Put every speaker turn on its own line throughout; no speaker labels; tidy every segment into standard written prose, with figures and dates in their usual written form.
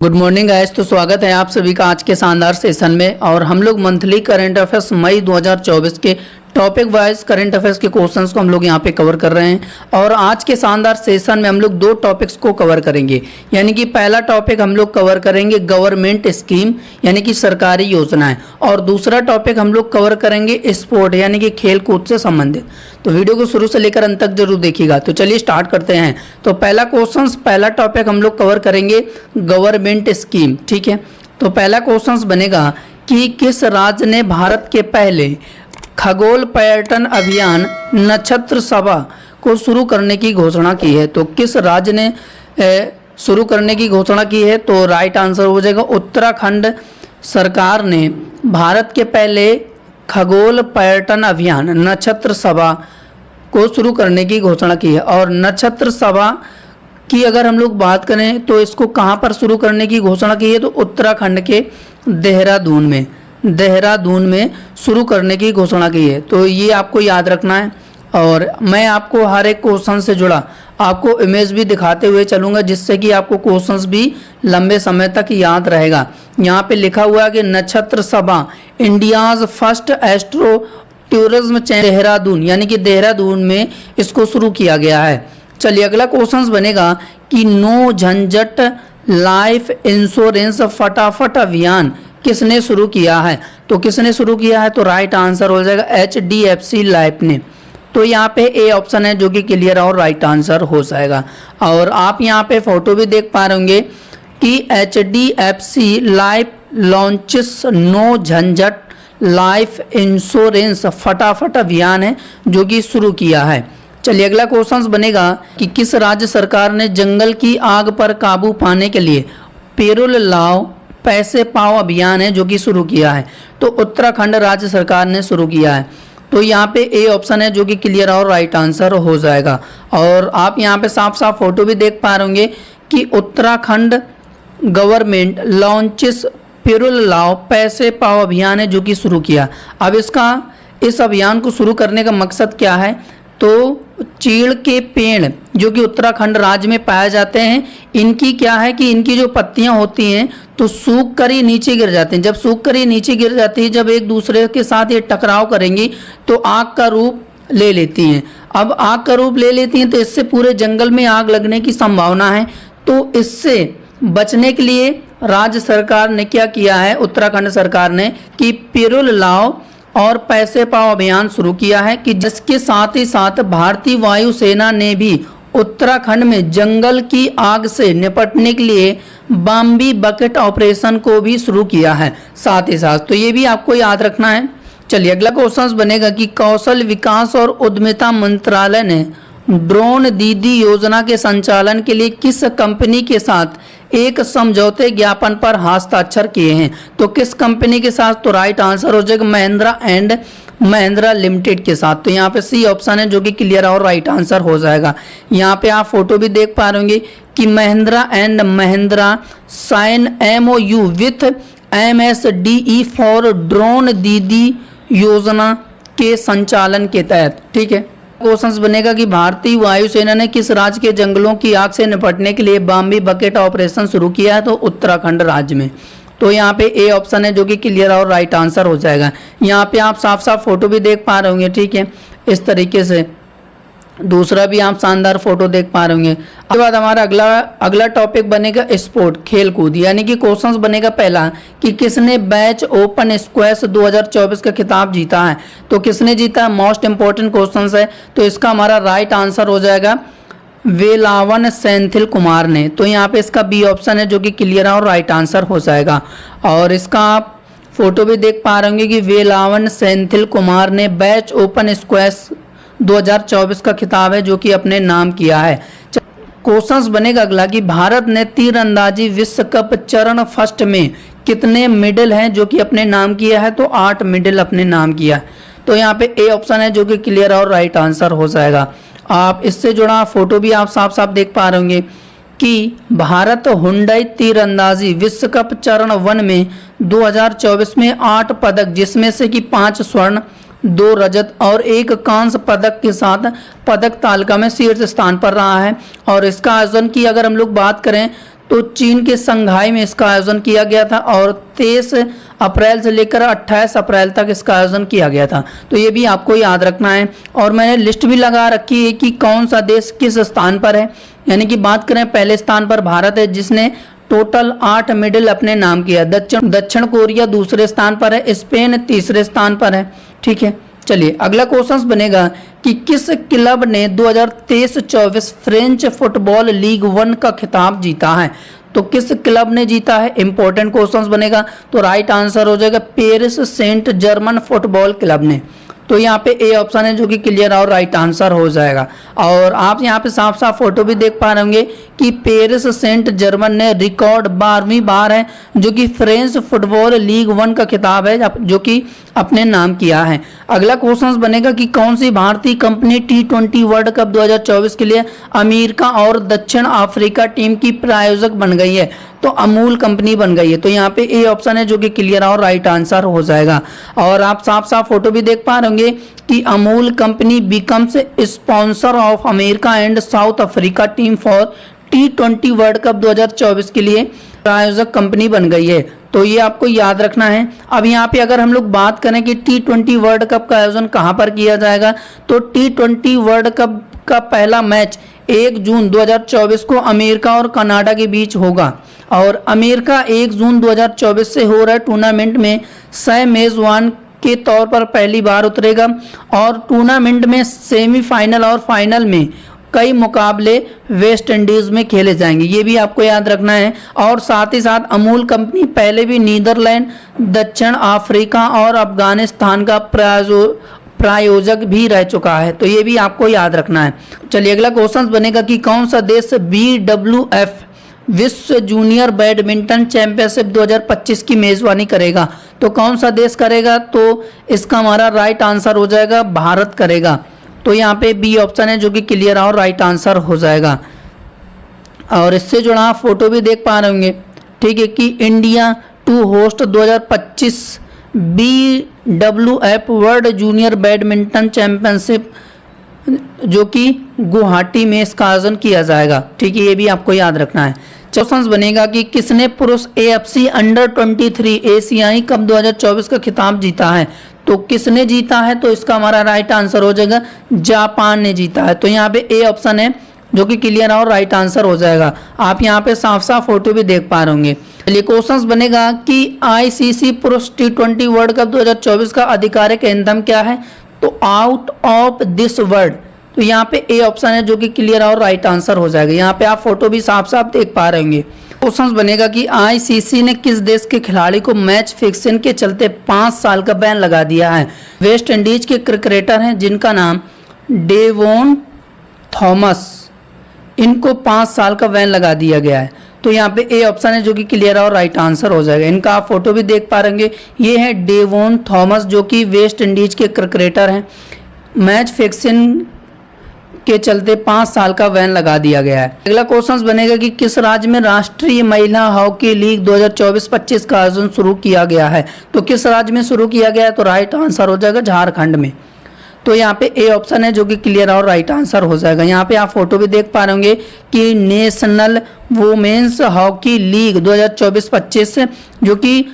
Good morning guys. तो स्वागत है आप सभी का आज के शानदार सेशन में। और हम लोग मंथली करंट अफेयर्स मई 2024 के टॉपिक वाइज करंट अफेयर्स के क्वेश्चंस को हम लोग यहाँ पे कवर कर रहे हैं। और आज के शानदार सेशन में हम लोग दो टॉपिक्स को कवर करेंगे। यानी कि पहला टॉपिक हम लोग कवर करेंगे गवर्नमेंट स्कीम यानी कि सरकारी योजनाएं, और दूसरा टॉपिक हम लोग कवर करेंगे स्पोर्ट यानी कि खेल कूद से संबंधित। तो वीडियो को शुरू से लेकर अंत तक जरूर देखिएगा। तो चलिए स्टार्ट करते हैं। तो पहला टॉपिक हम लोग कवर करेंगे गवर्नमेंट स्कीम। ठीक है, तो पहला क्वेश्चन बनेगा कि किस राज्य ने भारत के पहले खगोल पर्यटन अभियान नक्षत्र सभा को शुरू करने की घोषणा की है। तो किस राज्य ने शुरू करने की घोषणा की है? तो राइट आंसर हो जाएगा उत्तराखंड सरकार ने भारत के पहले खगोल पर्यटन अभियान नक्षत्र सभा को शुरू करने की घोषणा की है। और नक्षत्र सभा की अगर हम लोग बात करें तो इसको कहाँ पर शुरू करने की घोषणा की है? तो उत्तराखंड के देहरादून में शुरू करने की घोषणा की है। तो ये आपको याद रखना है। और मैं आपको हर एक क्वेश्चन से जुड़ा आपको इमेज भी दिखाते हुए चलूंगा, जिससे कि आपको क्वेश्चंस भी लंबे समय तक याद रहेगा। यहाँ पे लिखा हुआ है कि नक्षत्र सभा India's first astro tourism Dehradun, यानी कि देहरादून में इसको शुरू किया गया है। चलिए अगला क्वेश्चन बनेगा कि नो झंझट लाइफ इंश्योरेंस फटाफट अभियान किसने शुरू किया है? तो किसने शुरू किया है? तो राइट आंसर हो जाएगा HDFC लाइफ ने। तो यहाँ पे ए ऑप्शन है जो कि क्लियर और राइट आंसर हो जाएगा। और आप यहाँ पे फोटो भी देख पा रहे होंगे कि HDFC लाइफ लॉन्चेस नो झंझट लाइफ इंश्योरेंस फटाफट अभियान है जो कि शुरू किया है। चलिए अगला क्वेश्चन बनेगा कि किस राज्य सरकार ने जंगल की आग पर काबू पाने के लिए पेरोल लाओ पैसे पाओ अभियान है जो कि शुरू किया है? तो उत्तराखंड राज्य सरकार ने शुरू किया है। तो यहाँ पे ए ऑप्शन है जो कि क्लियर और राइट आंसर हो जाएगा। और आप यहाँ पे साफ साफ फोटो भी देख पा रहे होंगे कि उत्तराखंड गवर्नमेंट लॉन्चेस पेरोल लाओ पैसे पाओ अभियान है जो कि शुरू किया। अब इस अभियान को शुरू करने का मकसद क्या है? तो चीड़ के पेड़ जो कि उत्तराखंड राज्य में पाए जाते हैं, इनकी क्या है कि इनकी जो पत्तियां होती हैं तो सूख कर ही नीचे गिर जाते हैं। जब सूख कर ही नीचे गिर जाती है, जब एक दूसरे के साथ ये टकराव करेंगी तो आग का रूप ले लेती हैं। अब आग का रूप ले लेती हैं तो इससे पूरे जंगल में आग लगने की संभावना है। तो इससे बचने के लिए राज्य सरकार ने क्या किया है, उत्तराखंड सरकार ने, कि पेरोल लाओ और पैसे पाओ अभियान शुरू किया है। कि जिसके साथ ही साथ भारतीय वायुसेना ने भी उत्तराखंड में जंगल की आग से निपटने के लिए बॉम्बी बकेट ऑपरेशन को भी शुरू किया है साथ ही साथ। तो ये भी आपको याद रखना है। चलिए अगला क्वेश्चन बनेगा कि कौशल विकास और उद्यमिता मंत्रालय ने ड्रोन दीदी योजना के संचालन के लिए किस कंपनी के साथ एक समझौते ज्ञापन पर हस्ताक्षर किए हैं? तो किस कंपनी के साथ? तो राइट आंसर हो जाएगा महिंद्रा एंड महिंद्रा लिमिटेड के साथ। तो यहाँ पे सी ऑप्शन है जो कि क्लियर और राइट आंसर हो जाएगा। यहाँ पे आप फोटो भी देख पा रहे होंगे कि Mahindra and Mahindra sign MOU with MSDE for drone Didi योजना के संचालन के तहत। ठीक है, क्वेश्चन बनेगा कि भारतीय वायुसेना ने किस राज्य के जंगलों की आग से निपटने के लिए बॉम्बे बकेट ऑपरेशन शुरू किया है? तो उत्तराखंड राज्य में। तो यहाँ पे ए ऑप्शन है जो कि क्लियर और राइट आंसर हो जाएगा। यहाँ पे आप साफ साफ फोटो भी देख पा रहे होंगे। ठीक है, इस तरीके से दूसरा भी आप शानदार फोटो देख पा रहे होंगे। उसके बाद हमारा अगला टॉपिक बनेगा स्पोर्ट खेल कूद, यानी कि क्वेश्चन बनेगा पहला कि किसने बैच ओपन स्क्वैश 2024 का खिताब जीता है? तो किसने जीता है? मोस्ट इंपॉर्टेंट क्वेश्चन है। तो इसका हमारा राइट आंसर हो जाएगा वेलावन सेंथिल कुमार ने। तो यहाँ पे इसका बी ऑप्शन है जो कि क्लियर और राइट आंसर हो जाएगा। और इसका आप फोटो भी देख पा रहे होंगे कि वेलावन सेंथिल कुमार ने बैच ओपन स्क्वैश 2024 का खिताब है जो कि अपने नाम किया है। क्वेश्चंस बनेगा अगला कि भारत ने तीरंदाजी विश्व कप चरण फर्स्ट में कितने मेडल हैं जो कि अपने नाम किया है? तो 8 मेडल अपने नाम किया है। तो यहाँ पे ए ऑप्शन है जो कि क्लियर और राइट आंसर हो जाएगा। आप इससे जुड़ा फोटो भी आप साफ साफ देख पा रहे होंगे कि भारत हुंडई तीरंदाजी विश्व कप चरण 1 में 2024 में 8 पदक, जिसमें से कि 5 स्वर्ण, 2 रजत और 1 कांस्य पदक के साथ पदक तालिका में शीर्ष स्थान पर रहा है। और इसका आयोजन की अगर हम लोग बात करें तो चीन के संघाई में इसका आयोजन किया गया था और 23 अप्रैल से लेकर 28 अप्रैल तक इसका आयोजन किया गया था। तो ये भी आपको याद रखना है। और मैंने लिस्ट भी लगा रखी है कि कौन सा देश किस स्थान पर है। यानी कि बात करें, पहले स्थान पर भारत है जिसने टोटल 8 मेडल अपने नाम किया। दक्षिण कोरिया दूसरे स्थान पर है, स्पेन तीसरे स्थान पर है। ठीक है, चलिए अगला क्वेश्चन बनेगा कि किस क्लब ने 2023-24 फ्रेंच फुटबॉल लीग 1 का खिताब जीता है। तो किस क्लब ने जीता है, इंपॉर्टेंट क्वेश्चन बनेगा। तो राइट आंसर हो जाएगा Paris Saint Germain football club ने। तो यहाँ पे ए ऑप्शन है जो कि क्लियर और राइट आंसर हो जाएगा। और आप यहाँ पे साफ साफ फोटो भी देख पा रहे होंगे कि पेरिस सेंट जर्मन ने रिकॉर्ड 12वीं बार है जो कि फ्रेंच फुटबॉल लीग 1 का खिताब है जो कि अपने नाम किया है। अगला क्वेश्चन बनेगा कि कौन सी भारतीय कंपनी T20 वर्ल्ड कप 2024 के लिए अमेरिका और दक्षिण अफ्रीका टीम की प्रायोजक बन गई है। तो अमूल कंपनी बन गई है। तो यहाँ पे ए ऑप्शन है जो कि क्लियर और राइट आंसर हो जाएगा। और आप साफ साफ फोटो भी देख पा रहे होंगे कि Amul company becomes sponsor of America and south Africa team for T20 world cup 2024 के लिए प्रायोजक कंपनी बन गई है। तो ये आपको याद रखना है। अब यहाँ पे अगर हम लोग बात करें कि T20 वर्ल्ड कप का आयोजन कहाँ पर किया जाएगा, तो T20 वर्ल्ड कप का पहला मैच 1 जून 2024 को अमेरिका और कनाडा के बीच होगा। और अमेरिका 1 जून 2024 से हो रहे टूर्नामेंट में सह मेजबान के तौर पर पहली बार उतरेगा। और टूर्नामेंट में सेमीफाइनल और फाइनल में कई मुकाबले वेस्ट इंडीज में खेले जाएंगे, ये भी आपको याद रखना है। और साथ ही साथ अमूल कंपनी पहले भी नीदरलैंड, दक्षिण अफ्रीका और अफगानिस्तान का प्रायोजक भी रह चुका है। तो ये भी आपको याद रखना है। चलिए अगला क्वेश्चन बनेगा कि कौन सा देश BWF विश्व जूनियर बैडमिंटन चैंपियनशिप 2025 की मेजबानी करेगा। तो कौन सा देश करेगा, तो इसका हमारा राइट आंसर हो जाएगा भारत करेगा। तो यहाँ पे बी ऑप्शन है जो कि क्लियर और राइट आंसर हो जाएगा। और इससे जुड़ा आप फोटो भी देख पा रहे होंगे, ठीक है, कि India to host 2025 BWF world junior badminton championship जो कि गुवाहाटी में इसका आयोजन किया जाएगा। ठीक है, ये भी आपको याद रखना है। क्वेश्चन बनेगा कि किसने पुरुष AFC अंडर-23 एशियाई कप 2024 का खिताब जीता है। तो किसने जीता है, तो इसका हमारा राइट आंसर हो जाएगा जापान ने जीता है। तो यहाँ पे ए ऑप्शन है जो कि क्लियर और राइट आंसर हो जाएगा। आप यहाँ पे साफ साफ फोटो भी देख पा रहे होंगे। चलिए क्वेश्चन बनेगा कि ICC पुरुष T20 वर्ल्ड कप 2024 का आधिकारिक एंथम क्या है। तो आउट ऑफ दिस वर्ल्ड। तो यहाँ पे ए ऑप्शन है जो कि क्लियर और राइट आंसर हो जाएगा। यहाँ पे आप फोटो भी साफ साफ देख पा रहे होंगे। क्वेश्चन बनेगा कि ICC ने किस देश के खिलाड़ी को मैच फिक्सिंग के चलते 5 साल का बैन लगा दिया है। वेस्ट इंडीज के क्रिकेटर हैं जिनका नाम डेवोन थॉमस, इनको 5 साल का बैन लगा दिया गया है। तो यहाँ पे ए ऑप्शन है जो कि क्लियर और राइट आंसर हो जाएगा। इनका आप फोटो भी देख पा रहे हैं। ये है डेवोन थॉमस जो कि वेस्ट इंडीज के क्रिकेटर हैं। मैच फिक्सिंग के चलते 5 साल का बैन लगा दिया गया है। अगला क्वेश्चन बनेगा कि किस राज्य में राष्ट्रीय महिला हॉकी लीग 2024-25 का आयोजन शुरू किया गया है। तो किस राज्य में शुरू किया गया है, तो राइट आंसर हो जाएगा झारखंड में। तो यहाँ पे ए ऑप्शन है जो कि क्लियर और राइट आंसर हो जाएगा। यहाँ पे आप फोटो भी देख पा रहे होंगे कि नेशनल वुमेन्स हॉकी लीग 2024-25 जो कि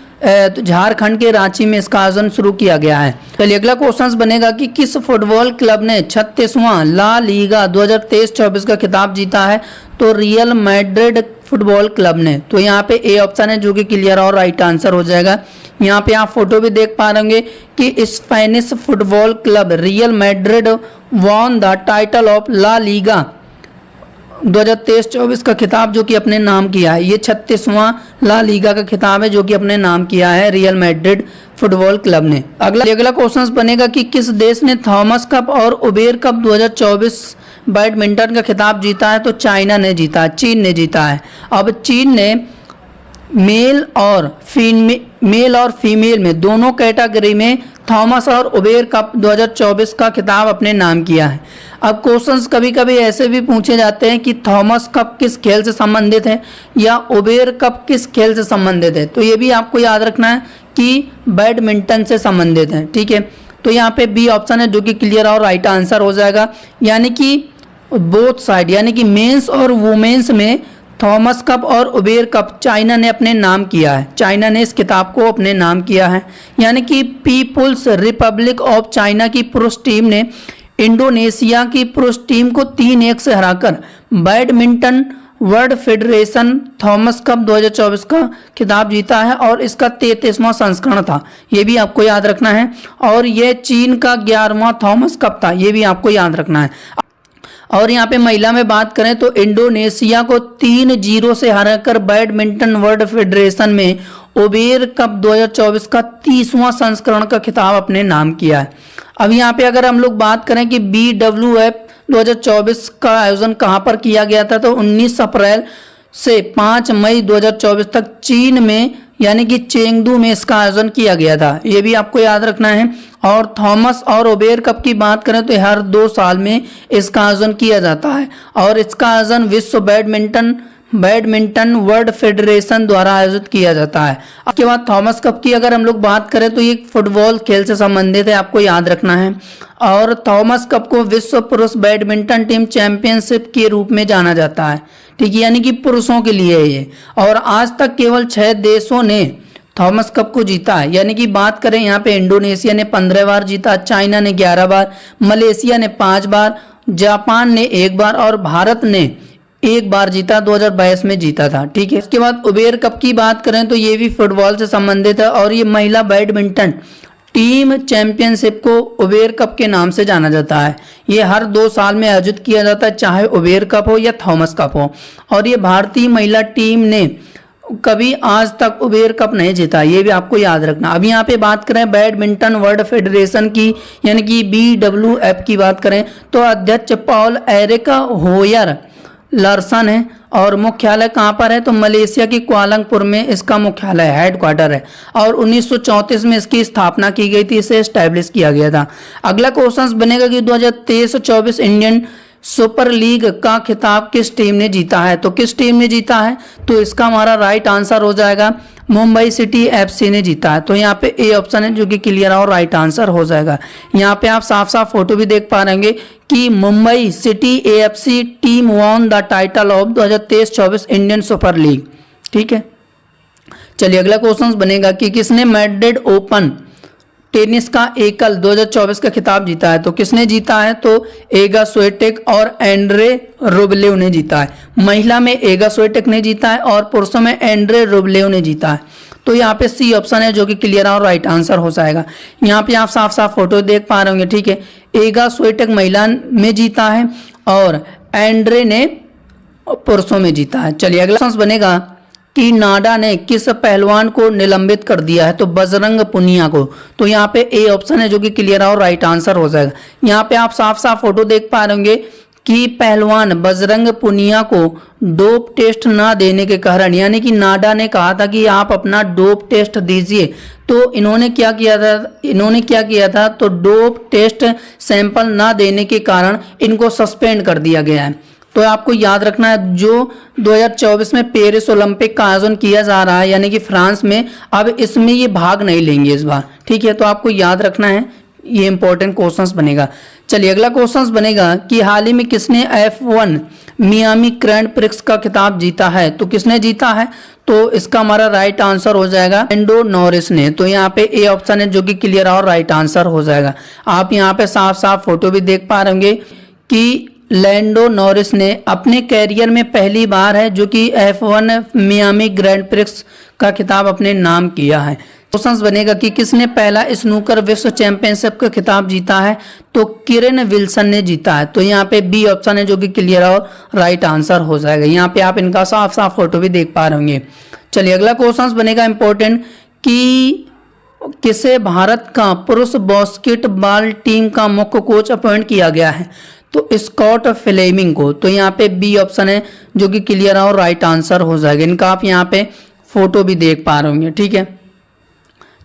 झारखंड के रांची में इसका आयोजन शुरू किया गया है। चलिए अगला क्वेश्चन बनेगा कि किस फुटबॉल क्लब ने 36वां ला लीगा 2023-24 का खिताब जीता है। तो रियल मैड्रिड फुटबॉल क्लब ने। तो यहाँ पे ए ऑप्शन है जो कि क्लियर और राइट आंसर हो जाएगा। यहाँ पे आप फोटो भी देख पा रहे होंगे कि Spanish football club Real Madrid won the title of La Liga 2023-24 का खिताब जो कि अपने नाम किया है। ये 36वां ला लीगा का खिताब है जो कि अपने नाम किया है रियल मैड्रिड फुटबॉल क्लब ने। अगला क्वेश्चन बनेगा कि किस देश ने थॉमस कप और उबेर कप 2024 बैडमिंटन का खिताब जीता है। तो चाइना ने जीता है, चीन ने जीता है। अब चीन ने मेल और फीमेल में दोनों कैटेगरी में थॉमस और उबेर कप 2024 का खिताब अपने नाम किया है। अब क्वेश्चंस कभी कभी ऐसे भी पूछे जाते हैं कि थॉमस कप किस खेल से संबंधित है या उबेर कप किस खेल से संबंधित है। तो ये भी आपको याद रखना है कि बैडमिंटन से संबंधित है। ठीक है, तो यहाँ पे बी ऑप्शन है जो कि क्लियर और राइट आंसर हो जाएगा। यानी कि बोथ साइड यानी कि मेंस और वुमेन्स में थॉमस कप और उबेर कप चाइना ने अपने नाम किया है। चाइना ने इस खिताब को अपने नाम किया है। यानी कि पीपुल्स रिपब्लिक ऑफ चाइना की पुरुष टीम ने इंडोनेशिया की पुरुष टीम को 3-1 से हराकर badminton world federation Thomas cup 2024 का खिताब जीता है और इसका 33वां संस्करण था, ये भी आपको याद रखना है। और यह चीन का 11वां थॉमस कप था, ये भी आपको याद रखना है। और यहाँ पे महिला में बात करें तो इंडोनेशिया को 3-0 से हराकर बैडमिंटन वर्ल्ड फेडरेशन में उबेर कप 2024 का 30वां संस्करण का खिताब अपने नाम किया है। अब यहाँ पे अगर हम लोग बात करें कि BWF 2024 का आयोजन कहाँ पर किया गया था, तो 19 अप्रैल से 5 मई 2024 तक चीन में यानी कि चेंगडू में इसका आयोजन किया गया था, ये भी आपको याद रखना है। और थॉमस और उबेर कप की बात करें तो हर 2 साल में इसका आयोजन किया जाता है और इसका आयोजन विश्व बैडमिंटन वर्ल्ड फेडरेशन द्वारा आयोजित किया जाता है। उसके बाद थॉमस कप की अगर हम लोग बात करें तो ये फुटबॉल खेल से संबंधित है, आपको याद रखना है। और थॉमस कप को विश्व पुरुष बैडमिंटन टीम चैंपियनशिप के रूप में जाना जाता है, ठीक है, यानी कि पुरुषों के लिए है ये। और आज तक केवल 6 देशों ने थॉमस कप को जीता है, यानी कि बात करें यहाँ पे इंडोनेशिया ने 15 बार जीता, चाइना ने 11 बार, मलेशिया ने 5 बार, जापान ने 1 बार और भारत ने 1 बार जीता, 2022 में जीता था, ठीक है। इसके बाद उबेर कप की बात करें तो ये भी फुटबॉल से संबंधित है और ये महिला बैडमिंटन टीम चैंपियनशिप को उबेर कप के नाम से जाना जाता है। ये हर 2 साल में आयोजित किया जाता है, चाहे उबेर कप हो या थॉमस कप हो। और ये भारतीय महिला टीम ने कभी आज तक उबेर कप नहीं जीता, ये भी आपको याद रखना। अब यहाँ पे बात करें बैडमिंटन वर्ल्ड फेडरेशन की यानी कि BWF की बात करें तो अध्यक्ष पॉल एरिक होयर लार्सन है और मुख्यालय कहाँ पर है, तो मलेशिया की कुआलालंपुर में इसका मुख्यालय हेडक्वार्टर है। और 1934 में इसकी स्थापना की गई थी, इसे एस्टैब्लिश किया गया था। अगला क्वेश्चन बनेगा कि 2023-24 इंडियन सुपर लीग का खिताब किस टीम ने जीता है, तो किस टीम ने जीता है, तो इसका हमारा राइट आंसर हो जाएगा मुंबई सिटी FC ने जीता है। तो यहाँ पे ए ऑप्शन है जो कि क्लियर और राइट आंसर हो जाएगा। यहाँ पे आप साफ साफ फोटो भी देख पा रहेंगे कि Mumbai city AFC team von the title of 2023-24 Indian super league, ठीक है। चलिए अगला क्वेश्चन बनेगा कि किसने मैड्रिड ओपन टेनिस का एकल 2024 का खिताब जीता है, तो किसने जीता है, तो एगा स्विएटेक और एंड्रे रुबलेव ने जीता है। महिला में एगा स्विएटेक ने जीता है और पुरुषों में एंड्रे रुबलेव ने जीता है। तो यहाँ पे सी ऑप्शन है जो कि क्लियर और राइट आंसर हो जाएगा। यहाँ पे आप साफ साफ फोटो देख पा रहे होंगे, ठीक है। एगा स्विएटेक महिला में जीता है और एंड्रे ने पुरुषों में जीता है। चलिए अगला क्वेश्चन बनेगा कि नाडा ने किस पहलवान को निलंबित कर दिया है, तो बजरंग पुनिया को। तो यहाँ पे ए ऑप्शन है जो कि क्लियर और राइट आंसर हो जाएगा। यहाँ पे आप साफ साफ फोटो देख पा रहे होंगे कि पहलवान बजरंग पुनिया को डोप टेस्ट ना देने के कारण, यानी कि नाडा ने कहा था कि आप अपना डोप टेस्ट दीजिए, तो इन्होंने क्या किया था, तो डोप टेस्ट सैंपल ना देने के कारण इनको सस्पेंड कर दिया गया है। तो आपको याद रखना है जो 2024 में पेरिस ओलंपिक का आयोजन किया जा रहा है यानी कि फ्रांस में, अब इसमें ये भाग नहीं लेंगे इस बार, ठीक है। तो आपको याद रखना है, ये इंपॉर्टेंट क्वेश्चंस बनेगा। चलिए अगला क्वेश्चंस बनेगा कि हाल ही में किसने F1 मियामी ग्रैंड प्रिक्स का खिताब जीता है, तो किसने जीता है, तो इसका हमारा राइट आंसर हो जाएगा लैंडो नॉरिस ने। तो यहाँ पे ए ऑप्शन है जो कि क्लियर और राइट आंसर हो जाएगा। आप यहाँ पे साफ साफ फोटो भी देख पा रहे होंगे कि लैंडो नॉरिस ने अपने कैरियर में पहली बार है जो कि F1 मियामी ग्रैंड प्रिक्स का खिताब अपने नाम किया है। क्वेश्चन बनेगा कि किसने पहला स्नूकर विश्व चैंपियनशिप का खिताब जीता है, तो किरण विल्सन ने जीता है। तो यहाँ पे बी ऑप्शन है जो कि क्लियर और राइट आंसर हो जाएगा। यहाँ पे आप इनका साफ साफ फोटो भी देख पा रहे होंगे। चलिए अगला क्वेश्चन बनेगा इंपॉर्टेंट कि किसे भारत का पुरुष बास्केटबॉल टीम का मुख्य कोच अपॉइंट किया गया है, तो स्कॉट फ्लेमिंग को। तो यहाँ पे बी ऑप्शन है जो कि क्लियर और राइट आंसर हो जाएगा। इनका आप यहाँ पे फोटो भी देख पा रहे होंगे, ठीक है।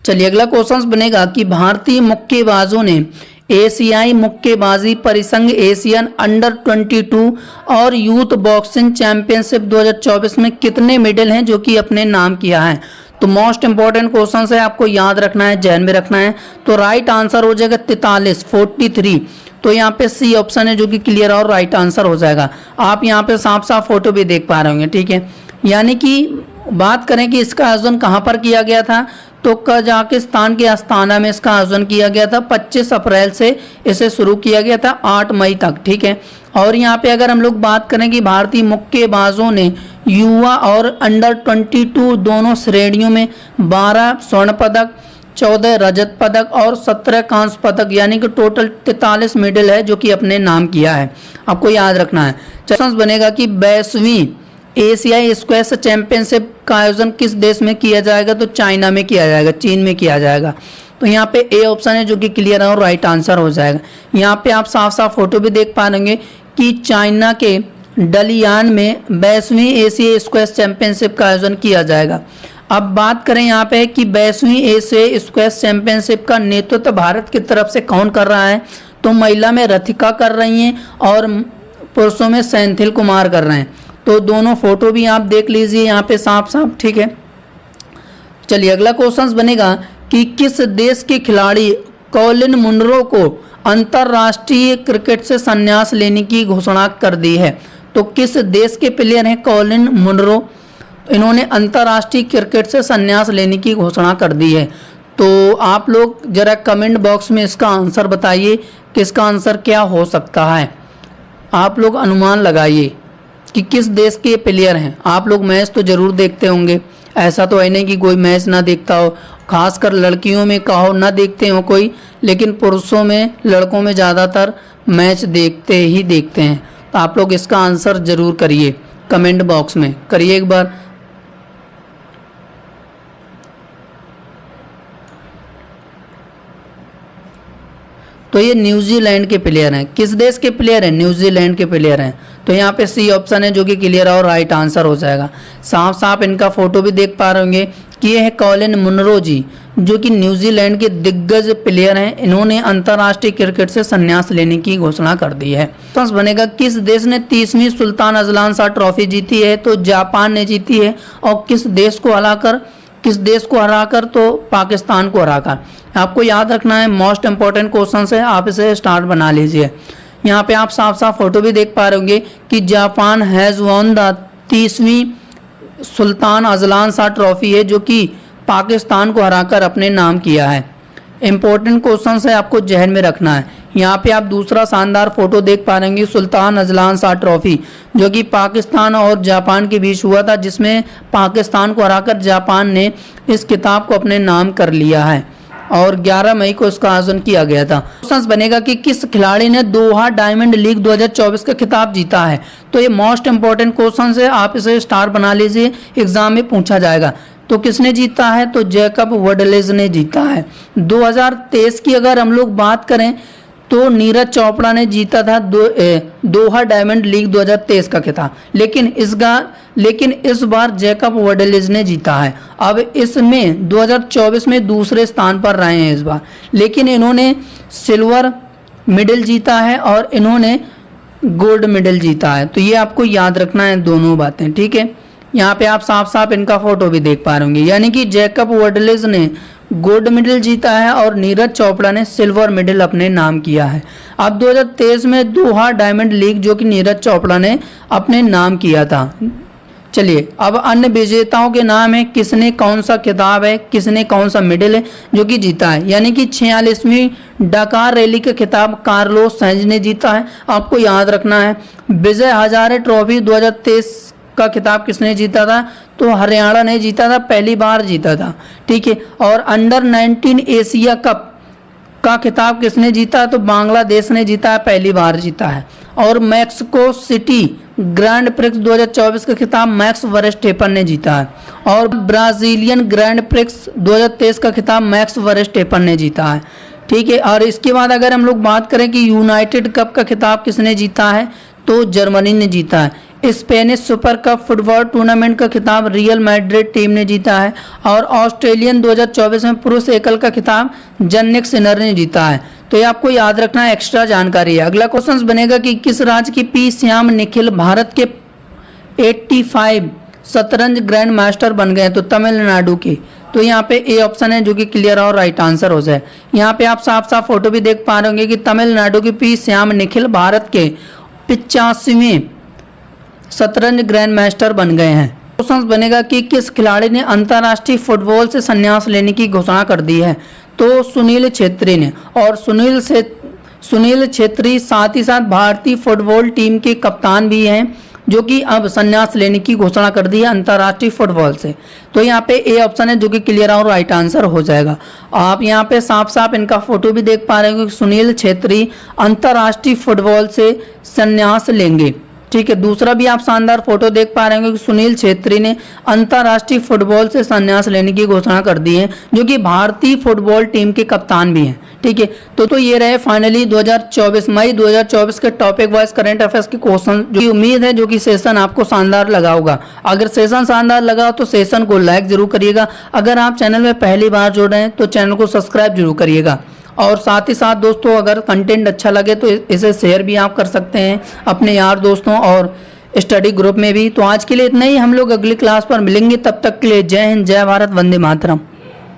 चलिए अगला क्वेश्चन बनेगा कि भारतीय मुक्केबाजों ने एशियाई मुक्केबाजी परिसंघ एशियन अंडर 22 और यूथ बॉक्सिंग चैंपियनशिप 2024 में कितने मेडल हैं जो कि अपने नाम किया है। तो मोस्ट इंपॉर्टेंट क्वेश्चन है, आपको याद रखना है, जहन में रखना है। तो राइट आंसर हो जाएगा 43, तो यहाँ पे सी ऑप्शन है जो कि क्लियर और राइट आंसर हो जाएगा। आप यहाँ पे साफ साफ फोटो भी देख पा रहे होंगे, ठीक है। यानी कि बात करें कि इसका आयोजन कहाँ पर किया गया था, तो कजाकिस्तान के अस्ताना में इसका आयोजन किया गया था। 25 अप्रैल से इसे शुरू किया गया था 8 मई तक, ठीक है। और यहाँ पे अगर हम लोग बात करें कि भारतीय मुक्केबाजों ने युवा और अंडर 22 दोनों श्रेणियों में 12 स्वर्ण पदक, 14 रजत पदक और 17 कांस्य पदक यानी कि टोटल 43 मेडल है जो कि अपने नाम किया है। आपको याद रखना है। क्वेश्चन बनेगा कि 22वीं एशियाई स्क्वैश चैंपियनशिप का आयोजन किस देश में किया जाएगा, तो चाइना में किया जाएगा, चीन में किया जाएगा। तो यहाँ पे ए ऑप्शन है जो कि क्लियर है और राइट आंसर हो जाएगा। यहाँ पे आप साफ साफ फोटो भी देख पाएंगे कि चाइना के डलियान में 22वीं एशियाई स्क्वैश चैंपियनशिप का आयोजन किया जाएगा। अब बात करें यहाँ पे कि 22वीं एशियाई स्क्वैश चैंपियनशिप का नेतृत्व भारत की तरफ से कौन कर रहा है, तो महिला में रथिका कर रही हैं और पुरुषों में सेंथिल कुमार कर रहे हैं। तो दोनों फोटो भी आप देख लीजिए यहाँ पे साफ साफ, ठीक है। चलिए अगला क्वेश्चन बनेगा कि किस देश के खिलाड़ी कॉलिन मुनरो को अंतर्राष्ट्रीय क्रिकेट से संन्यास लेने की घोषणा कर दी है। तो किस देश के प्लेयर हैं कॉलिन मुनरो, इन्होंने अंतर्राष्ट्रीय क्रिकेट से संन्यास लेने की घोषणा कर दी है। तो आप लोग जरा कमेंट बॉक्स में इसका आंसर बताइए कि इसका आंसर क्या हो सकता है। आप लोग अनुमान लगाइए कि किस देश के प्लेयर हैं। आप लोग मैच तो ज़रूर देखते होंगे, ऐसा तो है नहीं कि कोई मैच ना देखता हो। खासकर लड़कियों में कहो ना देखते हो कोई, लेकिन पुरुषों में लड़कों में ज़्यादातर मैच देखते ही देखते हैं। तो आप लोग इसका आंसर ज़रूर करिए, कमेंट बॉक्स में करिए एक बार। तो ये न्यूजीलैंड के प्लेयर हैं। किस देश के प्लेयर हैं, न्यूजीलैंड के प्लेयर हैं। तो यहाँ पे सी ऑप्शन है जो कि क्लियर और राइट आंसर हो जाएगा। साफ साफ इनका फोटो भी देख पा रहे होंगे कि ये है कॉलिन मुनरो जी, जो कि न्यूजीलैंड के दिग्गज प्लेयर हैं। इन्होंने अंतर्राष्ट्रीय क्रिकेट से संन्यास लेने की घोषणा कर दी है। तो बनेगा किस देश ने 30वीं सुल्तान अजलान शाह ट्रॉफी जीती है, तो जापान ने जीती है। और किस देश को हराकर, तो पाकिस्तान को हराकर। आपको याद रखना है, मोस्ट इंपॉर्टेंट क्वेश्चन है, आप इसे स्टार्ट बना लीजिए। यहाँ पे आप साफ साफ फोटो भी देख पा रहे होंगे कि जापान हैज़ वॉन द 30वीं सुल्तान अजलान शाह ट्रॉफी है जो कि पाकिस्तान को हराकर अपने नाम किया है। इंपॉर्टेंट क्वेश्चन है, आपको जहन में रखना है। यहाँ पे आप दूसरा शानदार फोटो देख पा रहे सुल्तान अजलान शाह ट्रॉफी जो कि पाकिस्तान और जापान के बीच हुआ था, जिसमें पाकिस्तान को हराकर जापान ने इस खिताब को अपने नाम कर लिया है और 11 मई को इसका आयोजन किया गया था। क्वेश्चन बनेगा कि किस खिलाड़ी ने दोहा डायमंड लीग 2024 का खिताब जीता है। तो ये मोस्ट इंपॉर्टेंट क्वेश्चन है, आप इसे स्टार बना लीजिए, एग्जाम में पूछा जाएगा। तो किसने जीता है, तो जैकब वडलेज ने जीता है। 2023 की अगर हम लोग बात करें तो नीरज चोपड़ा ने जीता था दोहा डायमंड लीग 2023 का खिताब, लेकिन इस बार जैकब वडलेज ने जीता है। अब इसमें 2024 में दूसरे स्थान पर रहे हैं इस बार, लेकिन इन्होंने सिल्वर मेडल जीता है और इन्होंने गोल्ड मेडल जीता है। तो ये आपको याद रखना है दोनों बातें, ठीक है। यहाँ पे आप साफ साफ इनका फोटो भी देख पा रहे होंगे, यानी कि जैकब वडलेज ने गोल्ड मेडल जीता है और नीरज चोपड़ा ने सिल्वर मेडल अपने नाम किया है। अब 2023 में दोहा डायमंड लीग जो कि नीरज चोपड़ा ने अपने नाम किया था। चलिए अब अन्य विजेताओं के नाम है, किसने कौन सा खिताब है, किसने कौन सा मेडल है जो कि जीता है। यानी कि 46वीं डकार रैली का खिताब कार्लोस सैंज ने जीता है। आपको याद रखना है विजय हजारे ट्रॉफी 2023 का खिताब किसने जीता था, तो हरियाणा ने जीता था, पहली बार जीता था, ठीक है। और अंडर 19 एशिया कप का खिताब किसने जीता, तो बांग्लादेश ने जीता है, पहली बार जीता है। और मैक्सिको सिटी ग्रैंड प्रिक्स 2024 का खिताब मैक्स वर्स्टेपन ने जीता है। और ब्राजीलियन ग्रैंड प्रिक्स 2023 का खिताब मैक्स वर्स्टेपन ने जीता है, ठीक है। और इसके बाद अगर हम लोग बात करें कि यूनाइटेड कप का खिताब किसने जीता है, तो जर्मनी ने जीता है। Spanish super cup football tournament का खिताब रियल मैड्रिड टीम ने जीता है। और ऑस्ट्रेलियन 2024 में पुरुष एकल का खिताब जन्निक सिनर ने जीता है। तो ये आपको याद रखना है, एक्स्ट्रा जानकारी है। अगला क्वेश्चन बनेगा कि किस राज्य की पी श्याम निखिल भारत के 85 शतरंज ग्रैंड मास्टर बन गए, तो तमिलनाडु के तो यहाँ पे ए ऑप्शन है जो कि क्लियर और राइट आंसर हो जाए। यहाँ पे आप साफ साफ फोटो भी देख पा रहे होंगे कि तमिलनाडु के पी श्याम निखिल भारत के 85वें शतरंज ग्रैंड मास्टर बन गए हैं। क्वेश्चन बनेगा कि किस खिलाड़ी ने अंतर्राष्ट्रीय फुटबॉल से संन्यास लेने की घोषणा कर दी है। तो सुनील छेत्री ने, और सुनील छेत्री साथ ही साथ भारतीय फुटबॉल टीम के कप्तान भी हैं जो कि अब संन्यास लेने की घोषणा कर दी है अंतर्राष्ट्रीय फुटबॉल से। तो यहाँ पे ए ऑप्शन है जो कि क्लियर और राइट आंसर हो जाएगा। आप यहाँ पे साफ साफ इनका फोटो भी देख पा रहे हो कि सुनील छेत्री अंतर्राष्ट्रीय फुटबॉल से संन्यास लेंगे। ठीक है, दूसरा भी आप शानदार फोटो देख पा रहे होंगे कि सुनील छेत्री ने अंतर्राष्ट्रीय फुटबॉल से संन्यास लेने की घोषणा कर दी है, जो कि भारतीय फुटबॉल टीम के कप्तान भी हैं। ठीक है, तो ये रहे फाइनली 2024 मई 2024 के टॉपिक वाइज करंट अफेयर्स के क्वेश्चन, जो उम्मीद है जो कि सेशन आपको शानदार लगा होगा। अगर सेशन शानदार लगा तो सेशन को लाइक जरूर करिएगा। अगर आप चैनल में पहली बार जुड़ रहे हैं तो चैनल को सब्सक्राइब जरूर करिएगा। और साथ ही साथ दोस्तों, अगर कंटेंट अच्छा लगे तो इसे शेयर भी आप कर सकते हैं अपने यार दोस्तों और स्टडी ग्रुप में भी। तो आज के लिए इतना ही, हम लोग अगली क्लास पर मिलेंगे। तब तक के लिए जय हिंद, जय भारत, वंदे मातरम।